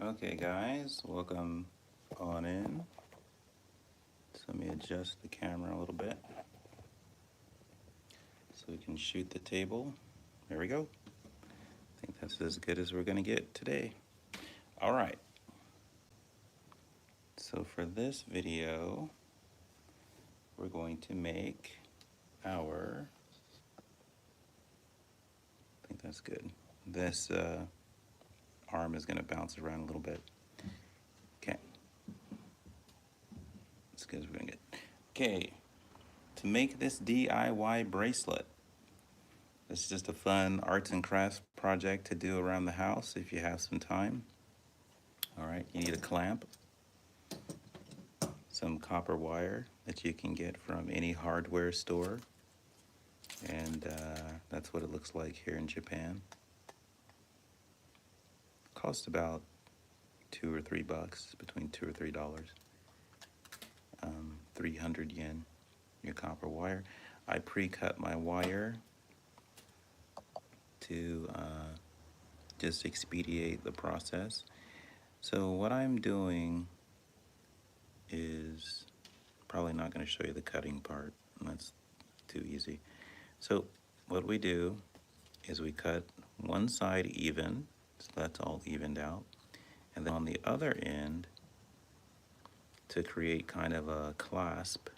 Okay guys, welcome on in. So let me adjust the camera a little bit so we can shoot the table. There we go. I think that's as good as we're gonna get today. All right. So for this video, we're going to make our, I think that's good. This arm is gonna bounce around a little bit. Okay, as good as we're gonna get. Okay, to make this DIY bracelet, this is just a fun arts and crafts project to do around the house if you have some time. All right, you need a clamp, some copper wire that you can get from any hardware store, and that's what it looks like here in Japan. Costs about $2 or $3, between $2 or $3. 300 yen, your copper wire. I pre-cut my wire to just expedite the process. So what I'm doing is probably not going to show you the cutting part. That's too easy. So what we do is we cut one side even, so that's all evened out. And then on the other end, to create kind of a clasp,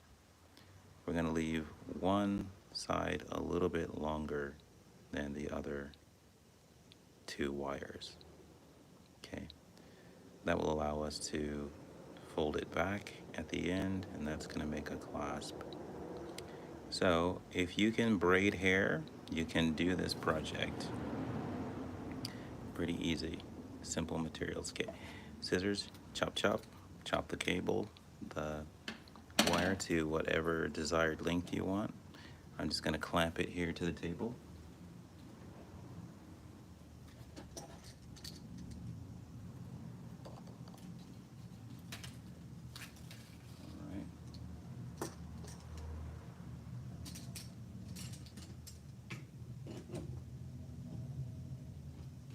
we're going to leave one side a little bit longer than the other two wires. Okay, that will allow us to fold it back at the end, and that's going to make a clasp. So if you can braid hair, you can do this project. Pretty easy, simple materials. Okay, scissors, chop chop, chop the cable, the wire to whatever desired length you want. I'm just going to clamp it here to the table.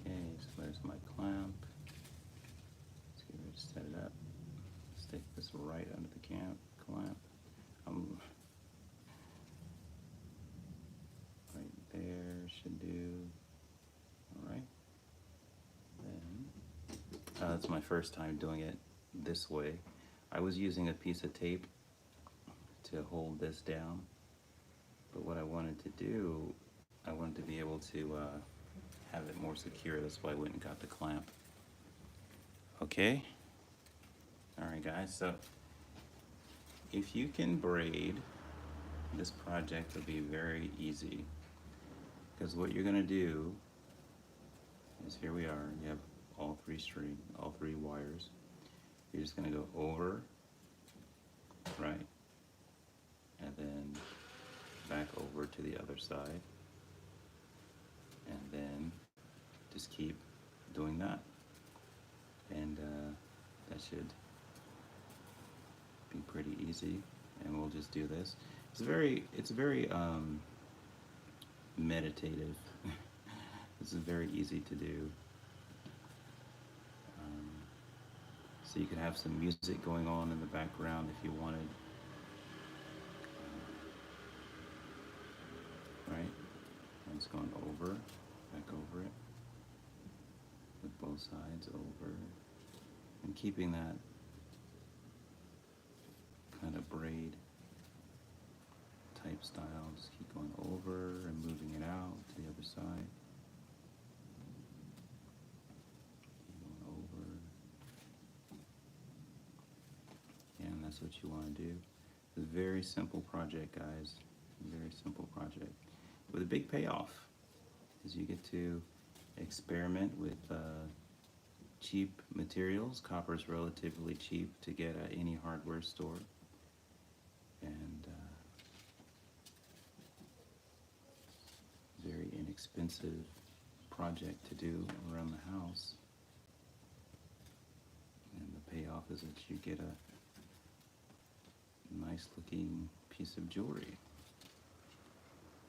Okay, so there's my clamp. Let's get ready to set it up. Stick this right under the clamp. Right there should do. All right. Then that's my first time doing it this way. I was using a piece of tape to hold this down, but what I wanted to do, I wanted to be able to have it more secure. That's why I went and got the clamp. Okay. All right, guys. So if you can braid, this project will be very easy, because what you're gonna do is, here we are. You have all three wires. You're just gonna go over, right, and then back over to the other side, and then just keep doing that, and that should be pretty easy. And we'll just do this. It's very meditative. This is very easy to do. So you can have some music going on in the background if you wanted. Right? And it's going over, back over it, with both sides over, and keeping that kind of braid type style. Just keep going over and moving it out to the other side. Keep going over. And that's what you want to do. It's a very simple project, guys. Very simple project with a big payoff, is you get to experiment with cheap materials. Copper is relatively cheap to get at any hardware store, and very inexpensive project to do around the house. And the payoff is that you get a nice looking piece of jewelry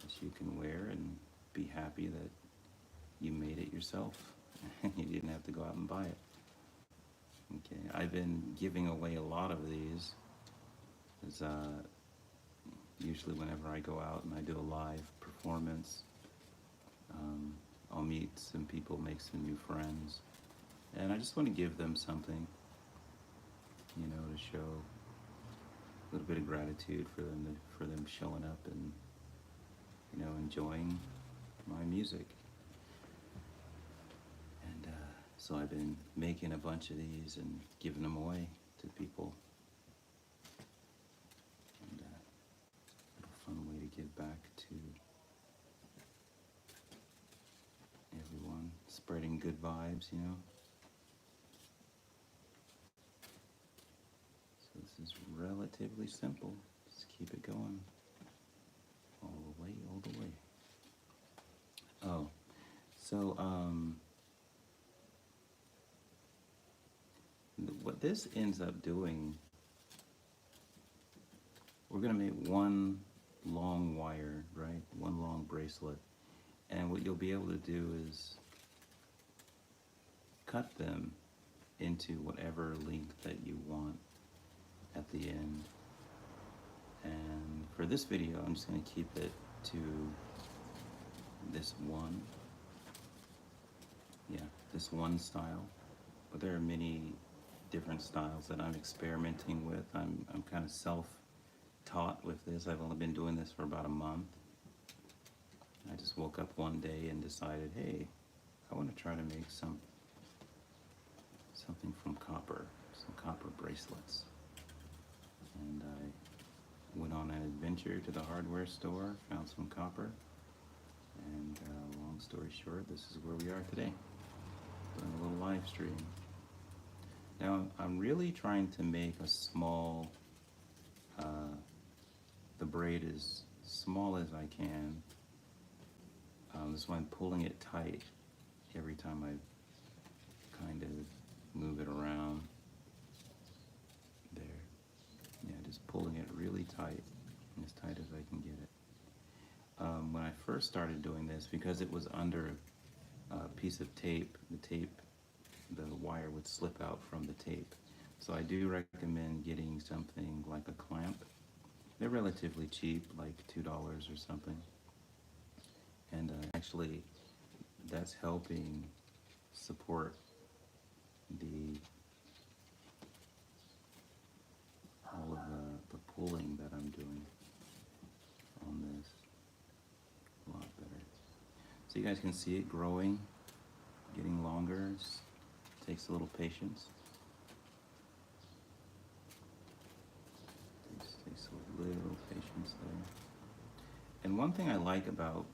that you can wear and be happy that you made it yourself. You didn't have to go out and buy it. Okay, I've been giving away a lot of these. Is usually whenever I go out and I do a live performance, um, I'll meet some people, make some new friends, and I just want to give them something, you know, to show a little bit of gratitude for them showing up and, you know, enjoying my music. And so I've been making a bunch of these and giving them away to people. And a fun way to give back to everyone, spreading good vibes, you know. So this is relatively simple. Just keep it going all the way, all the way. Oh, so what this ends up doing, we're gonna make one long wire, right? One long bracelet. And what you'll be able to do is cut them into whatever length that you want at the end. And for this video, I'm just going to keep it to this one. Yeah, this one style. But there are many different styles that I'm experimenting with. I'm kind of self-taught with this. I've only been doing this for about a month. I just woke up one day and decided, hey, I want to try to make something from copper, some copper bracelets. And I went on an adventure to the hardware store, found some copper, and long story short, this is where we are today, doing a little live stream. Now, I'm really trying to make a small, the braid as small as I can. That's why I'm pulling it tight every time I kind of move it around. There. Yeah, just pulling it really tight, as tight as I can get it. When I first started doing this, because it was under a piece of tape, the wire would slip out from the tape. So I do recommend getting something like a clamp. They're relatively cheap, like $2 or something. And actually, that's helping support all of the pulling that I'm doing on this a lot better. So you guys can see it growing, getting longer. It takes a little patience. It takes a little patience there. And one thing I like about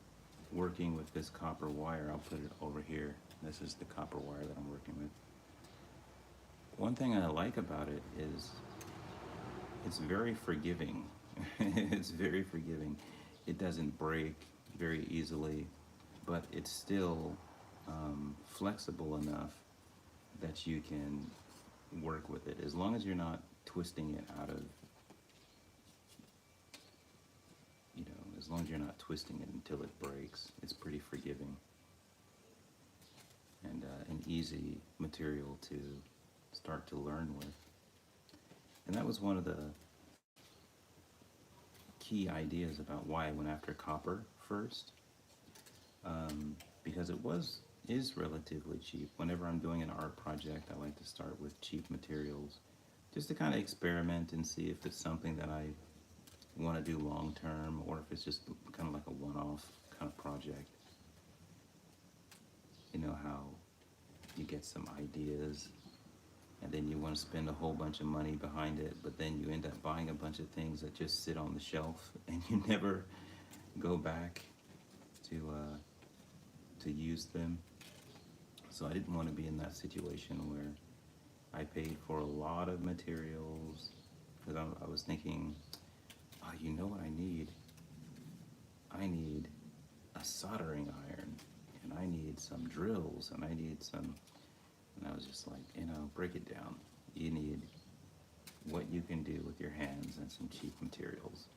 working with this copper wire, I'll put it over here. This is the copper wire that I'm working with. One thing I like about it is it's very forgiving. It's very forgiving. It doesn't break very easily, but it's still flexible enough that you can work with it, as long as you're not twisting it out of, you know, as long as you're not twisting it until it breaks. It's pretty forgiving and an easy material to start to learn with. And that was one of the key ideas about why I went after copper first, because it is relatively cheap. Whenever I'm doing an art project, I like to start with cheap materials, just to kind of experiment and see if it's something that I want to do long term, or if it's just kind of like a one-off kind of project. You know how you get some ideas and then you want to spend a whole bunch of money behind it, but then you end up buying a bunch of things that just sit on the shelf and you never go back to use them. So I didn't want to be in that situation where I paid for a lot of materials, because I was thinking, oh, you know what I need? I need a soldering iron, and I need some drills, and I need some, and I was just like, you know, break it down. You need what you can do with your hands and some cheap materials,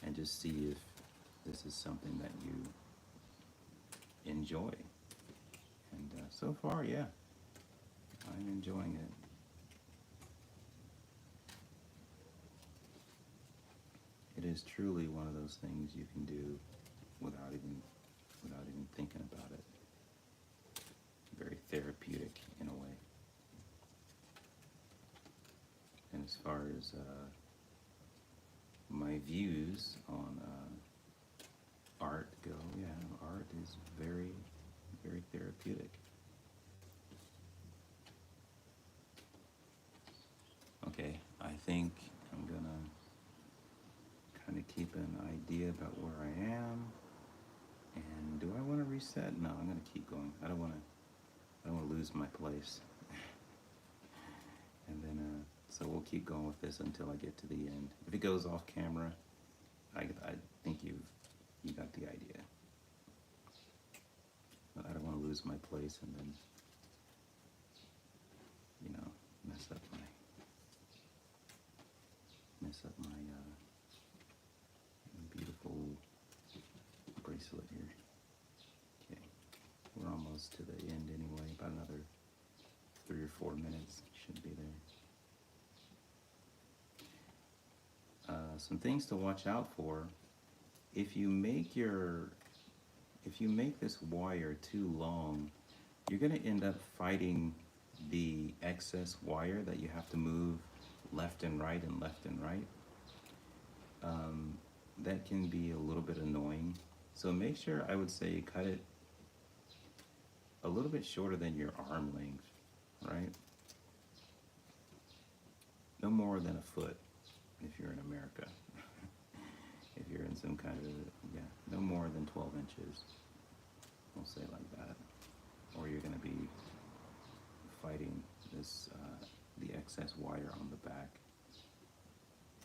and just see if this is something that you enjoy. And so far, yeah, I'm enjoying it. is truly one of those things you can do without even thinking about it. Very therapeutic in a way. And as far as my views on art go, yeah, art is very, very therapeutic. Okay, I think I'm gonna kind of keep an idea about where I am. And do I want to reset? No, I'm gonna keep going. I don't want to lose my place. And then, so we'll keep going with this until I get to the end. If it goes off camera, I think you got the idea. But I don't want to lose my place and then, mess up my beautiful bracelet here. Okay, we're almost to the end anyway. About another 3 or 4 minutes should be there. Some things to watch out for. If you make this wire too long, you're going to end up fighting the excess wire that you have to move left and right and left and right. That can be a little bit annoying. So make sure, I would say, cut it a little bit shorter than your arm length, right? No more than a foot if you're in America. If you're in some kind of, no more than 12 inches. We'll say like that. Or you're going to be fighting this, the excess wire on the back.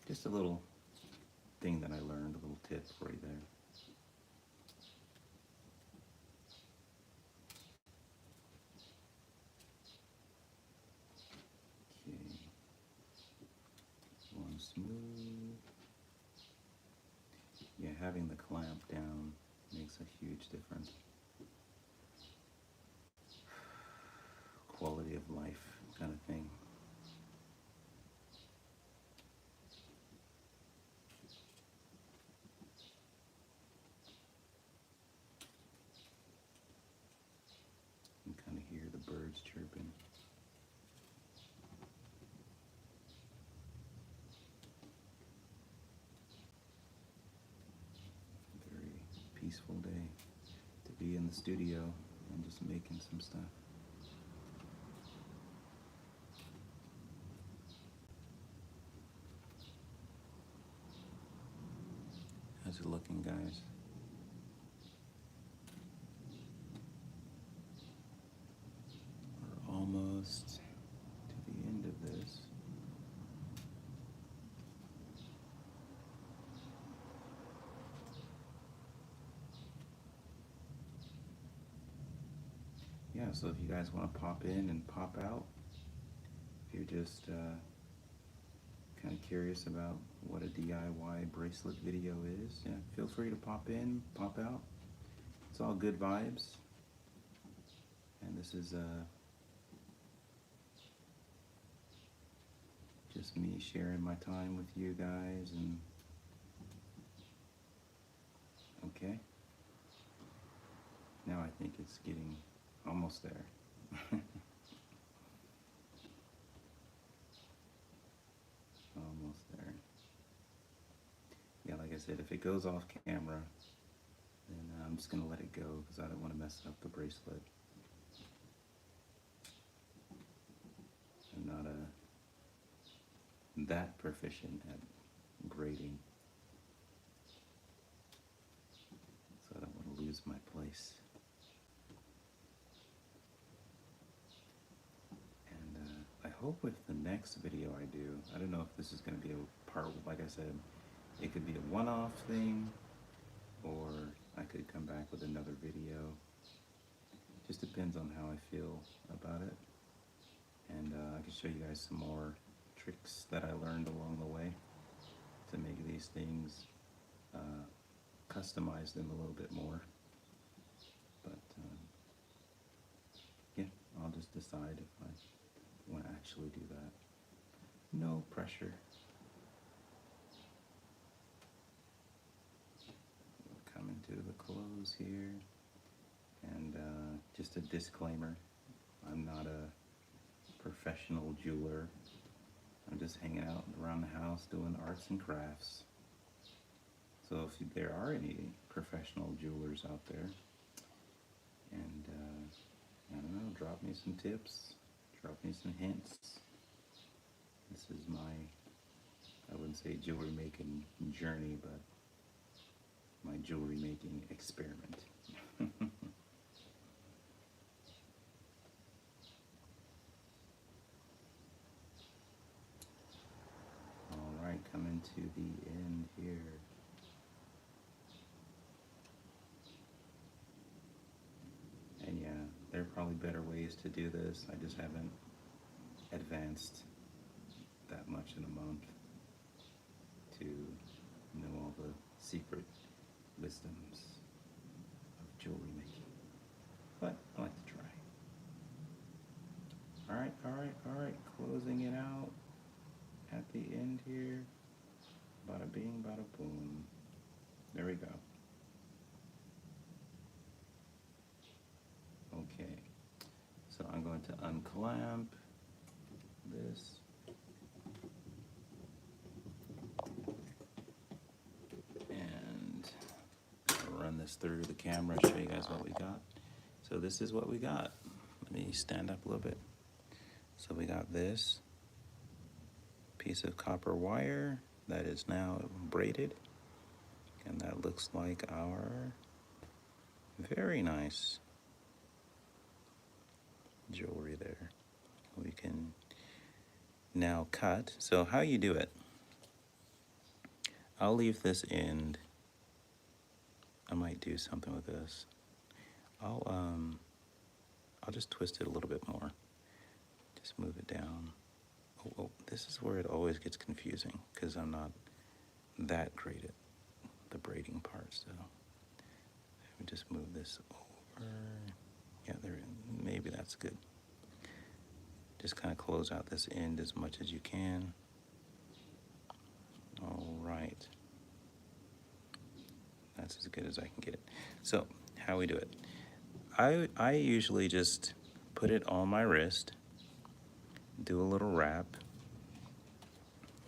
Just a little thing that I learned, a little tip for you there. Okay. One smooth. Yeah, having the clamp down makes a huge difference. Quality of life kind of thing. You can kind of hear the birds chirping. Very peaceful day to be in the studio and just making some stuff. How's it looking, guys? We're almost to the end of this. Yeah, so if you guys want to pop in and pop out, if you're just kind of curious about what a DIY bracelet video is, yeah, feel free to pop in, pop out. It's all good vibes. And this is just me sharing my time with you guys. And okay, now I think it's getting almost there. Almost there. Yeah, like I said, if it goes off camera, then I'm just going to let it go because I don't want to mess up the bracelet. I'm not that proficient at grading, so I don't want to lose my place. And I hope with the next video I do, I don't know if this is going to be a part, like I said, it could be a one-off thing, or I could come back with another video. Just depends on how I feel about it. And I can show you guys some more tricks that I learned along the way to make these things, customize them a little bit more. But yeah, I'll just decide if I want to actually do that. No pressure. the clothes here. And just a disclaimer, I'm not a professional jeweler. I'm just hanging out around the house doing arts and crafts. So if there are any professional jewelers out there, and I don't know, drop me some tips, drop me some hints. This is my, I wouldn't say jewelry making journey, but my jewelry making experiment. All right, coming to the end here. And yeah, there are probably better ways to do this. I just haven't advanced that much in a month to know all the secret wisdoms of jewelry making. But I like to try. All right, closing it out at the end here. Bada bing, bada boom. There we go. Okay, so I'm going to unclamp this. And I'll run this through the camera, show you guys what we got. So this is what we got. Let me stand up a little bit. So we got this piece of copper wire that is now braided. And that looks like our very nice jewelry there. We can now cut. So how you do it, I'll leave this end. I might do something with this. I'll just twist it a little bit more. Just move it down. Oh, this is where it always gets confusing because I'm not that great at the braiding part. So let me just move this over. Yeah, there. Maybe that's good. Just kind of close out this end as much as you can. All right. That's as good as I can get it. So how we do it. I usually just put it on my wrist, do a little wrap,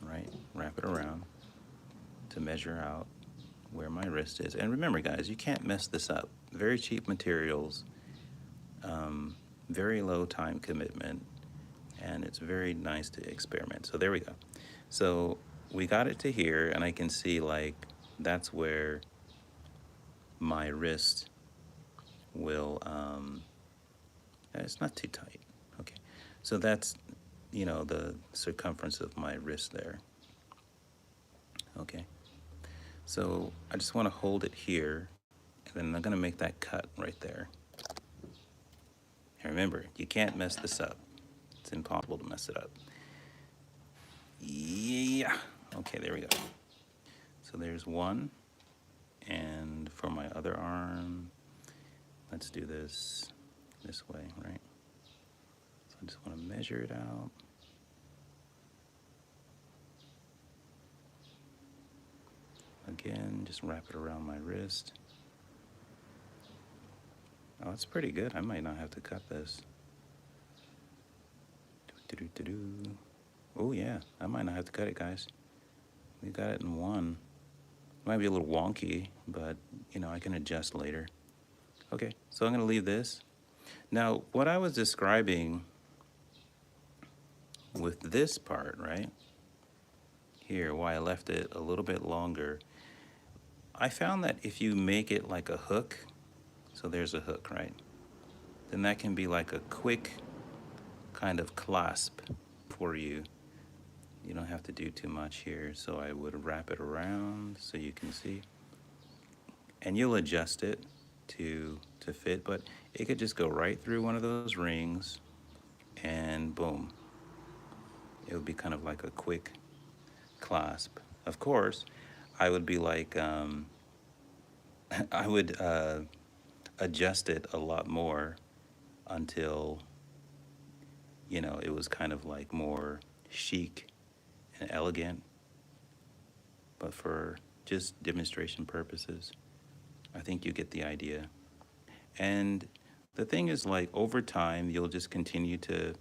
right? Wrap it around to measure out where my wrist is. And remember, guys, you can't mess this up. Very cheap materials, very low time commitment, and it's very nice to experiment. So there we go. So we got it to here, and I can see like that's where my wrist will, it's not too tight. Okay, so that's, you know, the circumference of my wrist there. Okay, so I just want to hold it here, and then I'm going to make that cut right there. And remember, you can't mess this up. It's impossible to mess it up. Yeah, okay, there we go. So there's one, and for my other arm, let's do this way, right? So I just want to measure it out. Again, just wrap it around my wrist. Oh, it's pretty good. I might not have to cut this. Oh yeah, I might not have to cut it, guys. We got it in one. It might be a little wonky, but you know, I can adjust later. Okay, so I'm gonna leave this. Now, what I was describing with this part, right? Here, why I left it a little bit longer, I found that if you make it like a hook, so there's a hook, right? Then that can be like a quick kind of clasp for you. You don't have to do too much here. So I would wrap it around so you can see. And you'll adjust it to fit, but it could just go right through one of those rings and boom. It would be kind of like a quick clasp. Of course, I would be like, I would adjust it a lot more until, you know, it was kind of like more chic and elegant. But for just demonstration purposes, I think you get the idea. And the thing is, like, over time, you'll just continue to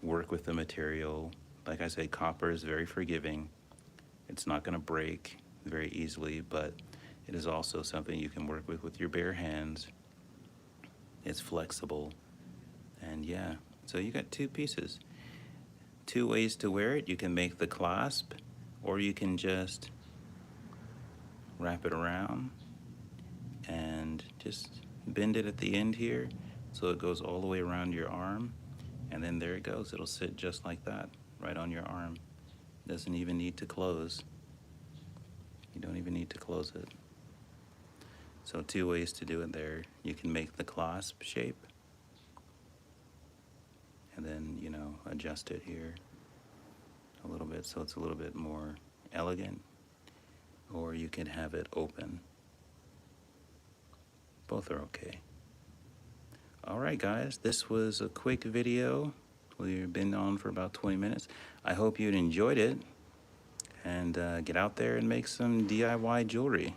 work with the material. Like I said, copper is very forgiving. It's not going to break very easily, but it is also something you can work with your bare hands. It's flexible. And yeah, so you got two pieces. Two ways to wear it. You can make the clasp, or you can just wrap it around and just bend it at the end here so it goes all the way around your arm, and then there it goes. It'll sit just like that right on your arm. Doesn't even need to close. You don't even need to close it. So two ways to do it there. You can make the clasp shape and then, you know, adjust it here a little bit so it's a little bit more elegant, or you can have it open. Both are okay. All right, guys, this was a quick video. We've been on for about 20 minutes. I hope you enjoyed it, and get out there and make some DIY jewelry.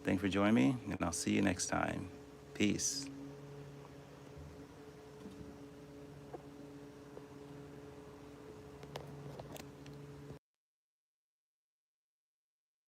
Thanks for joining me, and I'll see you next time. Peace.